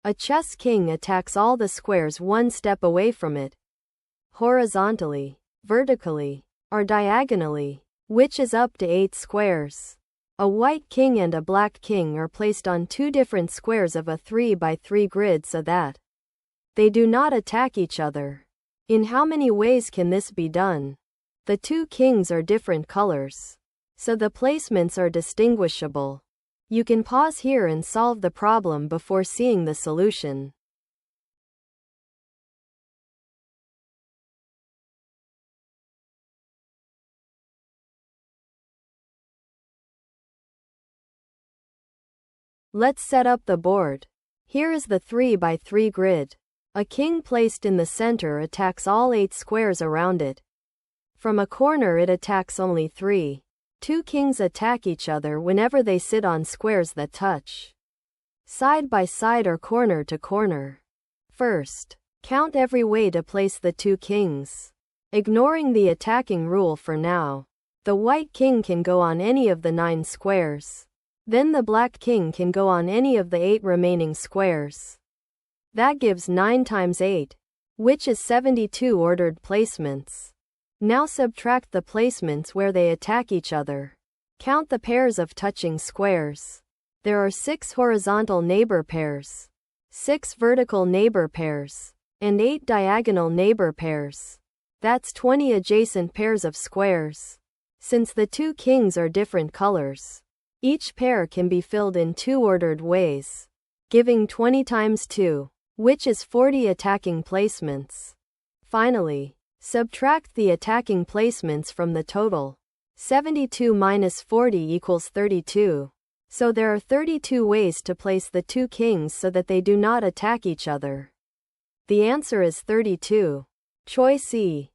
A chess king attacks all the squares one step away from it. Horizontally, vertically, or diagonally, which is up to 8 squares. A white king and a black king are placed on 2 different squares of a 3x3 grid so that they do not attack each other. In how many ways can this be done? The 2 kings are different colors, so the placements are distinguishable. You can pause here and solve the problem before seeing the solution. Let's set up the board. Here is the 3x3 grid. A king placed in the center attacks all 8 squares around it. From a corner it attacks only 3. 2 kings attack each other whenever they sit on squares that touch side by side or corner to corner. First, count every way to place the 2 kings. Ignoring the attacking rule for now, the white king can go on any of the 9 squares. Then the black king can go on any of the 8 remaining squares. That gives 9 times 8, which is 72 ordered placements. Now subtract the placements where they attack each other. Count the pairs of touching squares. There are 6 horizontal neighbor pairs, 6 vertical neighbor pairs, and 8 diagonal neighbor pairs. That's 20 adjacent pairs of squares. Since the 2 kings are different colors, each pair can be filled in 2 ordered ways, giving 20 times 2, which is 40 attacking placements. Finally, subtract the attacking placements from the total. 72 minus 40 equals 32. So there are 32 ways to place the 2 kings so that they do not attack each other. The answer is 32. Choice E.